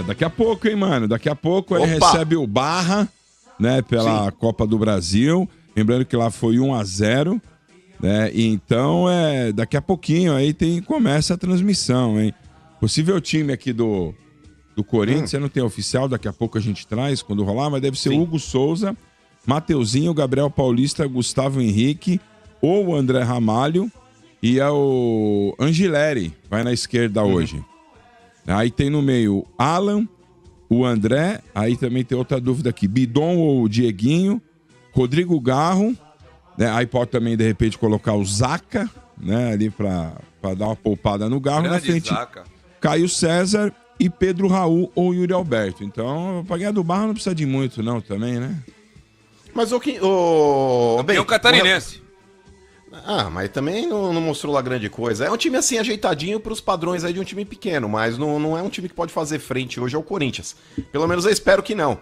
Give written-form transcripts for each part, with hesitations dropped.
daqui a pouco, hein, mano? Daqui a pouco ele recebe o Barra, né, pela Copa do Brasil. Lembrando que lá foi 1-0, né? E então, daqui a pouquinho aí começa a transmissão, hein? Possível time aqui do Corinthians, você não tem oficial, daqui a pouco a gente traz quando rolar, mas deve ser Hugo Souza, Mateuzinho, Gabriel Paulista, Gustavo Henrique, ou o André Ramalho e o Angileri, vai na esquerda hoje. Aí tem no meio Alan, o André, aí também tem outra dúvida aqui, Bidon ou Dieguinho, Rodrigo Garro, né? Aí pode também, de repente, colocar o Zaca, né? Ali pra dar uma poupada no Garro. Na frente, Zaca. Caio César e Pedro Raul ou Yuri Alberto. Então, pra ganhar do Barra não precisa de muito, não, também, né? Mas o bem, o catarinense. Mas também não mostrou lá grande coisa. É um time assim ajeitadinho pros padrões aí de um time pequeno, mas não é um time que pode fazer frente hoje ao Corinthians. Pelo menos eu espero que não.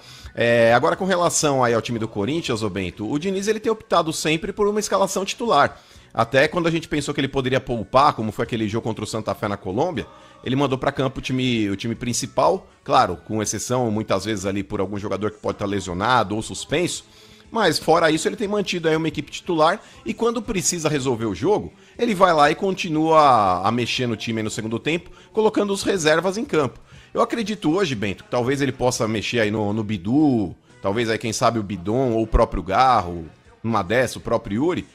Agora com relação aí ao time do Corinthians, ô Bento, o Diniz ele tem optado sempre por uma escalação titular. Até quando a gente pensou que ele poderia poupar, como foi aquele jogo contra o Santa Fé na Colômbia, ele mandou pra campo o time principal, claro, com exceção muitas vezes ali por algum jogador que pode estar lesionado ou suspenso. Mas fora isso, ele tem mantido aí uma equipe titular e quando precisa resolver o jogo, ele vai lá e continua a mexer no time aí no segundo tempo, colocando os reservas em campo. Eu acredito hoje, Bento, que talvez ele possa mexer aí no Bidu, talvez aí quem sabe o Bidon ou o próprio Garro, numa dessa, o próprio Yuri,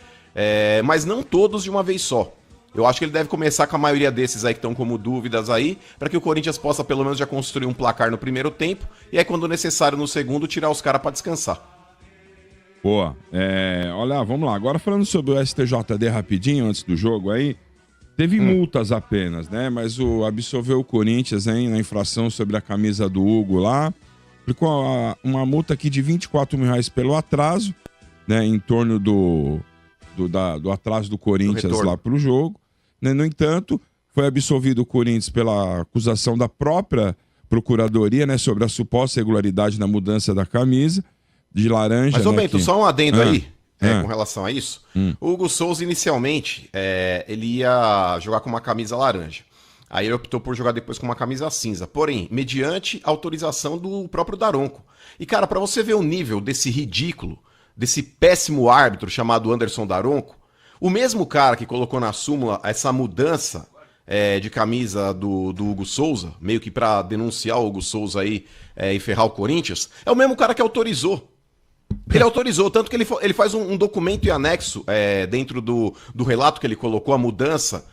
mas não todos de uma vez só. Eu acho que ele deve começar com a maioria desses aí que estão como dúvidas aí, para que o Corinthians possa pelo menos já construir um placar no primeiro tempo e aí quando necessário no segundo tirar os caras para descansar. Boa. Olha, vamos lá. Agora falando sobre o STJD rapidinho, antes do jogo aí, teve multas apenas, né? Mas absolveu o Corinthians, hein, na infração sobre a camisa do Hugo lá. Aplicou uma multa aqui de R$24 mil pelo atraso, né? Em torno do atraso do Corinthians lá pro jogo. Né? No entanto, foi absolvido o Corinthians pela acusação da própria Procuradoria, né? Sobre a suposta irregularidade na mudança da camisa de laranja. Mas, ô né, Bento, só um adendo aí, com relação a isso. O Hugo Souza, inicialmente, ele ia jogar com uma camisa laranja. Aí ele optou por jogar depois com uma camisa cinza. Porém, mediante autorização do próprio Daronco. E, cara, pra você ver o nível desse ridículo, desse péssimo árbitro chamado Anderson Daronco, o mesmo cara que colocou na súmula essa mudança de camisa do Hugo Souza, meio que pra denunciar o Hugo Souza aí e ferrar o Corinthians, é o mesmo cara que autorizou. Ele autorizou, tanto que ele faz um documento em anexo dentro do relato que ele colocou, a mudança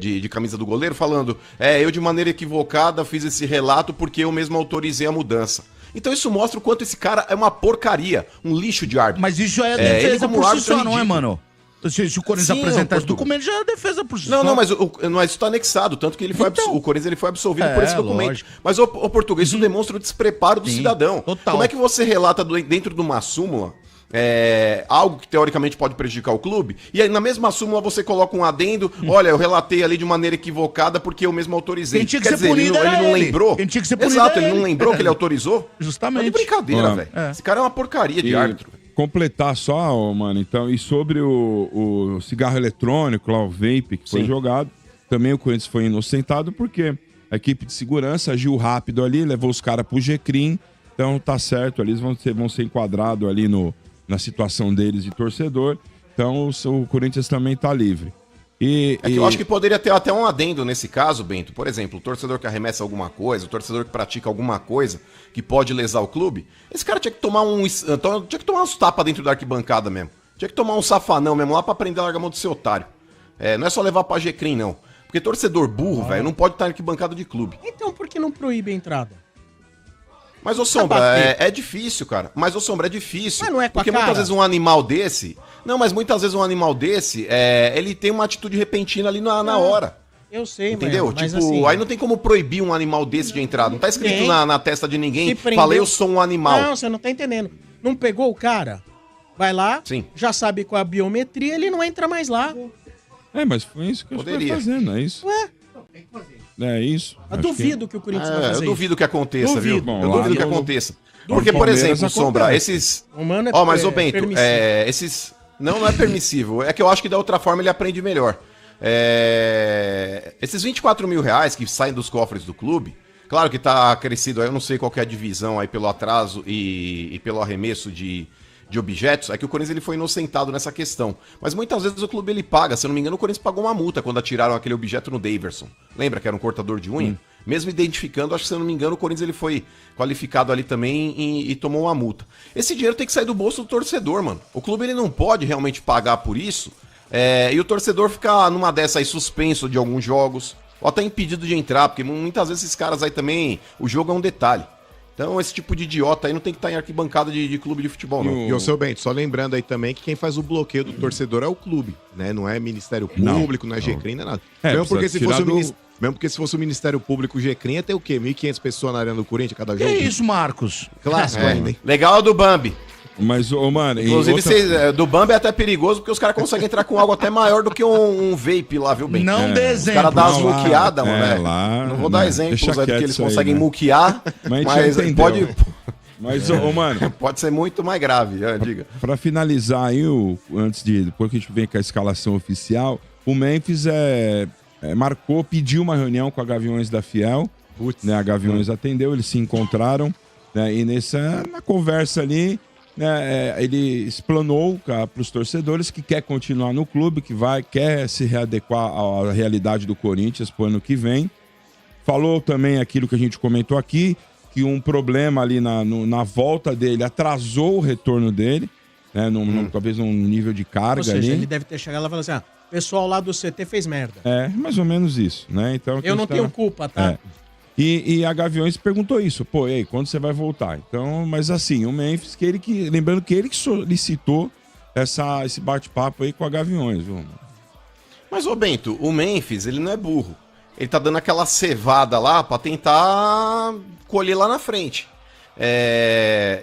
de camisa do goleiro, falando, eu de maneira equivocada fiz esse relato porque eu mesmo autorizei a mudança. Então isso mostra o quanto esse cara é uma porcaria, um lixo de árbitro. Mas isso já é defesa por si só, não é, mano? Se o Corinthians apresentar esse documento, já é defesa por si só. Não, mas isso tá anexado, tanto que o Corinthians ele foi absolvido por esse documento. Lógico. Mas, o português, isso demonstra o despreparo do cidadão. Total. Como é que você relata dentro de uma súmula algo que teoricamente pode prejudicar o clube, e aí na mesma súmula você coloca um adendo, olha, eu relatei ali de maneira equivocada porque eu mesmo autorizei. Quem tinha que ser punido ele não lembrou? Quem tinha que ser punido Exato, ele não lembrou que ele autorizou? Justamente. Tá de brincadeira, velho. Esse cara é uma porcaria de árbitro. Completar só, mano, então, e sobre o cigarro eletrônico lá, o vape que foi jogado, também o Corinthians foi inocentado porque a equipe de segurança agiu rápido ali, levou os caras pro G-Crim, então tá certo, ali eles vão ser enquadrados ali na situação deles de torcedor, então o Corinthians também tá livre. Que eu acho que poderia ter até um adendo nesse caso, Bento. Por exemplo, o torcedor que arremessa alguma coisa, o torcedor que pratica alguma coisa que pode lesar o clube, esse cara tinha que tomar uns tapas dentro da arquibancada mesmo. Tinha que tomar um safanão mesmo lá pra aprender a largar a mão do seu otário. Não é só levar pra G-Crim, não. Porque torcedor burro, velho, não pode estar na arquibancada de clube. Então por que não proíbe a entrada? Mas, ô Sombra, é difícil, cara. Mas, ô Sombra, é difícil. Mas não é com a porque cara. muitas vezes um animal desse... Não, mas muitas vezes um animal desse, ele tem uma atitude repentina ali na hora. Eu sei, entendeu? Mas tipo, assim, aí não tem como proibir um animal desse de entrar. Não tá escrito na testa de ninguém, falei eu sou um animal. Não, você não tá entendendo. Não pegou o cara? Vai lá, já sabe qual é a biometria, ele não entra mais lá. Mas foi isso que eu estou fazendo, é isso? Ué? Tem que fazer. É isso. Eu duvido que o Corinthians vai fazer eu duvido que aconteça, Duvido. viu? Bom, eu duvido que aconteça. Porque, por Palmeiras exemplo, Sombra, acontece. esses... Humano mas, ô Bento, esses... Não é permissível. É que eu acho que da outra forma ele aprende melhor. Esses R$24 mil que saem dos cofres do clube, Claro que tá crescido aí, eu não sei qual que é a divisão aí pelo atraso e pelo arremesso de objetos, é que o Corinthians ele foi inocentado nessa questão. Mas muitas vezes o clube ele paga, se eu não me engano o Corinthians pagou uma multa quando atiraram aquele objeto no Daverson. Lembra que era um cortador de unha? Mesmo identificando, acho que se eu não me engano o Corinthians ele foi qualificado ali também e tomou uma multa. Esse dinheiro tem que sair do bolso do torcedor, mano. O clube ele não pode realmente pagar por isso e o torcedor ficar numa dessa aí suspenso de alguns jogos, ou até impedido de entrar, porque muitas vezes esses caras aí também, o jogo é um detalhe. Então esse tipo de idiota aí não tem que estar em arquibancada de clube de futebol, não. E o seu Bento, só lembrando aí também que quem faz o bloqueio do torcedor é o clube, né? Não é Ministério Público, não é GCRIM, não é nada. Mesmo porque se fosse o Ministério Público, o GCRIM ia ter o quê? 1.500 pessoas na Arena do Corinthians cada jogo? Que isso, Marcos? Clássico ainda, hein? Legal é o do Bambi. Mas, mano... Inclusive, do Bambi é até perigoso, porque os caras conseguem entrar com algo até maior do que um vape lá, viu, Bento? Não dê exemplo. Os caras dão umas muqueadas, mano, lá, não vou dar exemplos aí do que eles conseguem né? muquear, mas pode... Mas, mano... Pode ser muito mais grave, diga. Pra finalizar aí, depois que a gente vem com a escalação oficial, o Memphis pediu uma reunião com a Gaviões da Fiel, né? A Gaviões atendeu, eles se encontraram, né? E na conversa ali... ele explanou para os torcedores que quer continuar no clube, que quer se readequar à realidade do Corinthians para o ano que vem. Falou também aquilo que a gente comentou aqui, que um problema ali na volta dele atrasou o retorno dele, né, talvez num nível de carga. Ou seja, ele deve ter chegado lá e falado assim, o pessoal lá do CT fez merda. Mais ou menos isso, né? Então, eu não tenho culpa, tá? E a Gaviões perguntou isso, pô, e aí, quando você vai voltar? Então, mas assim, o Memphis, lembrando que ele que solicitou esse bate-papo aí com a Gaviões, viu? Mas, ô Bento, o Memphis, ele não é burro. Ele tá dando aquela cevada lá pra tentar colher lá na frente.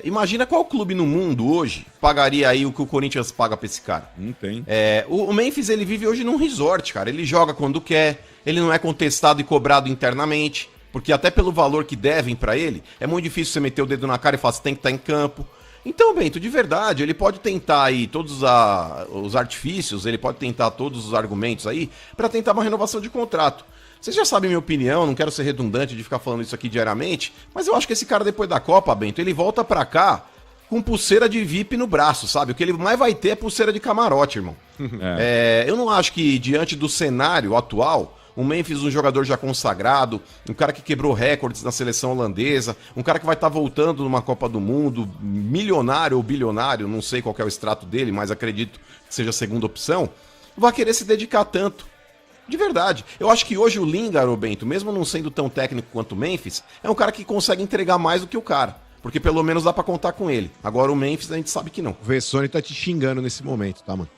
Imagina qual clube no mundo hoje pagaria aí o que o Corinthians paga pra esse cara. Não tem. O Memphis, ele vive hoje num resort, cara. Ele joga quando quer, ele não é contestado e cobrado internamente. Porque até pelo valor que devem pra ele, é muito difícil você meter o dedo na cara e falar, você tem que estar em campo. Então, Bento, de verdade, ele pode tentar aí todos os artifícios, ele pode tentar todos os argumentos aí, pra tentar uma renovação de contrato. Vocês já sabem minha opinião, não quero ser redundante de ficar falando isso aqui diariamente, mas eu acho que esse cara depois da Copa, Bento, ele volta pra cá com pulseira de VIP no braço, sabe? O que ele mais vai ter é pulseira de camarote, irmão. Eu não acho que, diante do cenário atual... O Memphis, um jogador já consagrado, um cara que quebrou recordes na seleção holandesa, um cara que vai estar voltando numa Copa do Mundo, milionário ou bilionário, não sei qual que é o extrato dele, mas acredito que seja a segunda opção, vai querer se dedicar tanto. De verdade. Eu acho que hoje o Lingard, Bento, mesmo não sendo tão técnico quanto o Memphis, é um cara que consegue entregar mais do que o cara. Porque pelo menos dá pra contar com ele. Agora o Memphis a gente sabe que não. O Vessone tá te xingando nesse momento, tá, mano?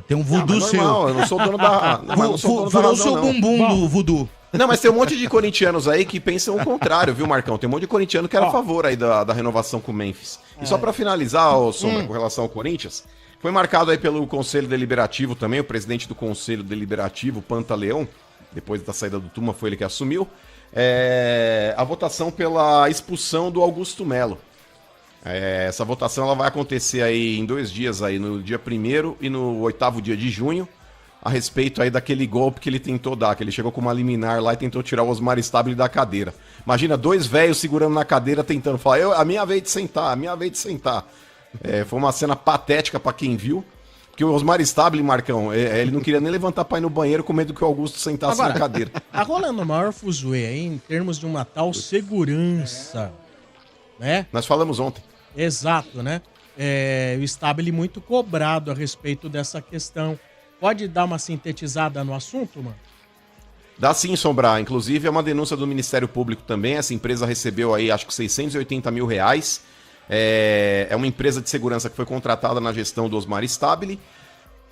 Tem um voodoo seu. Eu não sou dono da. Furou seu bumbum do voodoo. Não, mas tem um monte de corintianos aí que pensam o contrário, viu, Marcão? Tem um monte de corintiano que era a favor aí da renovação com o Memphis. E só pra finalizar, Sombra, com relação ao Corinthians, foi marcado aí pelo Conselho Deliberativo também, o presidente do Conselho Deliberativo, Pantaleão, depois da saída do Tuma, foi ele que assumiu, a votação pela expulsão do Augusto Melo. Essa votação ela vai acontecer aí em 2 dias, aí, no dia 1º e no 8º dia de junho, a respeito aí daquele golpe que ele tentou dar, que ele chegou com uma liminar lá e tentou tirar o Osmar Stabile da cadeira. Imagina, 2 velhos segurando na cadeira tentando falar, a minha vez de sentar, a minha vez de sentar. Foi uma cena patética pra quem viu, porque o Osmar Stabile, Marcão, ele não queria nem levantar pra ir no banheiro com medo que o Augusto sentasse na cadeira. Tá rolando o maior fuzuê aí em termos de uma tal segurança, né? Nós falamos ontem. Exato, né? O Stabile muito cobrado a respeito dessa questão. Pode dar uma sintetizada no assunto, mano? Dá sim, Sombrar. Inclusive, é uma denúncia do Ministério Público também. Essa empresa recebeu aí, acho que R$680 mil. É uma empresa de segurança que foi contratada na gestão do Osmar Stabile.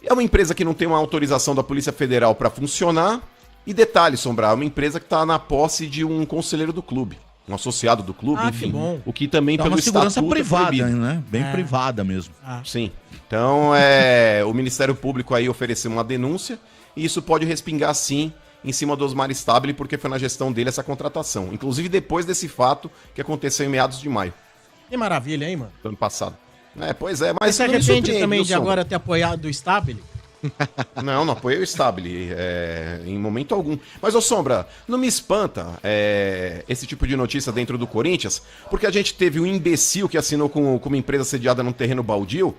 É uma empresa que não tem uma autorização da Polícia Federal para funcionar. E detalhe, Sombrar, é uma empresa que está na posse de um conselheiro do clube. Um associado do clube, enfim. Que bom. O que também então, pelo estatuto é uma segurança privada, né? Bem privada mesmo. Sim. Então, o Ministério Público aí ofereceu uma denúncia e isso pode respingar, sim, em cima do Osmar Stabile, porque foi na gestão dele essa contratação. Inclusive depois desse fato que aconteceu em meados de maio. Que maravilha, hein, mano? Do ano passado. Pois é, mas você arrepende também de agora ter apoiado o Stabile? Não apoiei o Stabile em momento algum. Mas, ô Sombra, não me espanta esse tipo de notícia dentro do Corinthians, porque a gente teve um imbecil que assinou com uma empresa sediada num terreno baldio,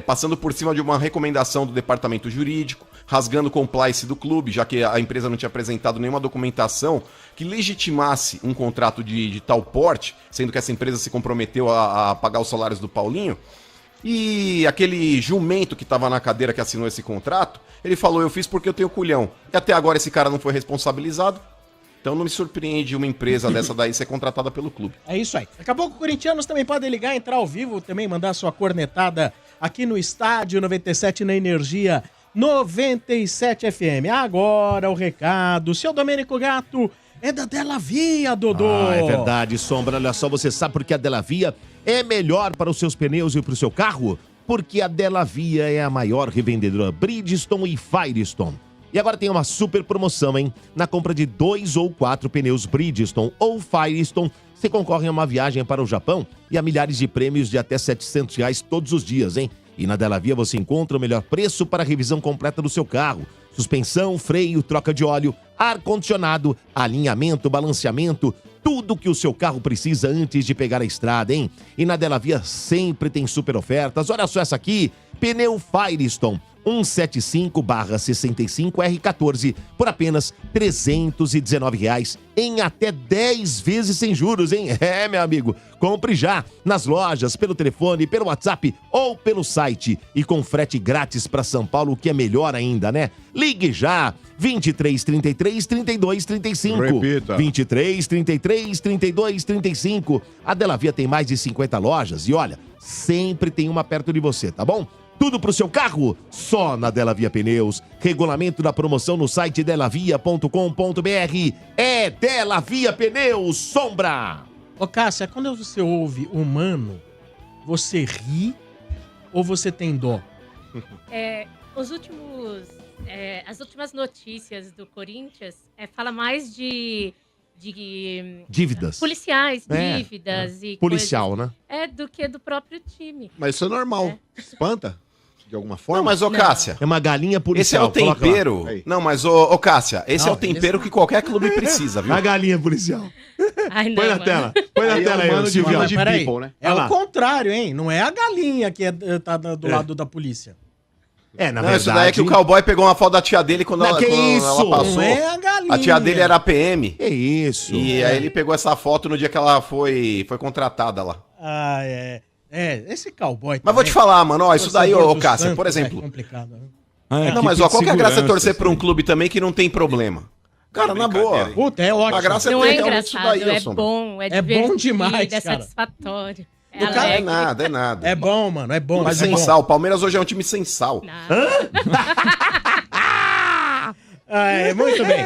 passando por cima de uma recomendação do departamento jurídico, rasgando o compliance do clube, já que a empresa não tinha apresentado nenhuma documentação que legitimasse um contrato de tal porte, sendo que essa empresa se comprometeu a pagar os salários do Paulinho. E aquele jumento que estava na cadeira que assinou esse contrato, ele falou, eu fiz porque eu tenho culhão. E até agora esse cara não foi responsabilizado. Então não me surpreende uma empresa dessa daí ser contratada pelo clube. É isso aí. Daqui a pouco, corintianos também podem ligar, entrar ao vivo, também mandar sua cornetada aqui no Estádio 97 na Energia 97 FM. Agora o recado. Seu Domênico Gato é da Della Via, Dodô. É verdade, Sombra. Olha só, você sabe por que a Della Via é melhor para os seus pneus e para o seu carro? Porque a Della Via é a maior revendedora Bridgestone e Firestone. E agora tem uma super promoção, hein? Na compra de 2 ou 4 pneus Bridgestone ou Firestone, você concorre a uma viagem para o Japão e a milhares de prêmios de até R$700 todos os dias, hein? E na Della Via você encontra o melhor preço para a revisão completa do seu carro. Suspensão, freio, troca de óleo, ar-condicionado, alinhamento, balanceamento, tudo que o seu carro precisa antes de pegar a estrada, hein? E na Della Via sempre tem super ofertas. Olha só essa aqui, pneu Firestone 175/65R14 por apenas R$319 em até 10 vezes sem juros, hein? É, meu amigo, compre já nas lojas, pelo telefone, pelo WhatsApp ou pelo site e com frete grátis para São Paulo, o que é melhor ainda, né? Ligue já, 23 33 32 35. Repita. 23 33 32 35. A Della Via tem mais de 50 lojas e olha, sempre tem uma perto de você, tá bom? Tudo pro seu carro, só na Della Via Pneus. Regulamento da promoção no site delavia.com.br. É Della Via Pneus, Sombra! Ô, Cássia, quando você ouve humano, você ri ou você tem dó? As últimas notícias do Corinthians fala mais de dívidas. Policiais, dívidas e policial, coisas, né? do que do próprio time. Mas isso é normal. Espanta? De alguma forma? Não, mas, ô Cássia, É uma galinha policial. esse é o tempero. Aí. Não, mas, ô Cássia, esse é o tempero que qualquer clube precisa, viu? A galinha policial. Ai, não, Põe na mano. tela. Põe na Aí é tela o aí, mano de Silvio. Village Peraí, People, né? é Olha lá. o contrário, hein? Não é a galinha que tá do lado da polícia. É, na Não, verdade... isso daí é que o cowboy pegou uma foto da tia dele quando, Não, ela, que quando isso? ela passou. Não é a galinha. A tia dele era PM. É isso. E aí ele pegou essa foto no dia que ela foi contratada lá. Ah, esse cowboy. Mas vou te falar, mano, ó, isso daí, ô Cássia, por É exemplo. complicado, né? Não, mas ó, qual que é a graça de torcer pra um clube também que não tem problema? Cara, na boa. Puta, é ótimo. A graça Não ter é realmente isso engraçado, daí, é Sombra. bom, é É bom divertido, demais, é cara. satisfatório. É O cara- É alegre. nada, é nada. É bom, mano, é bom. Mas é sem bom. sal. O Palmeiras hoje é um time sem sal. Nada. Muito bem.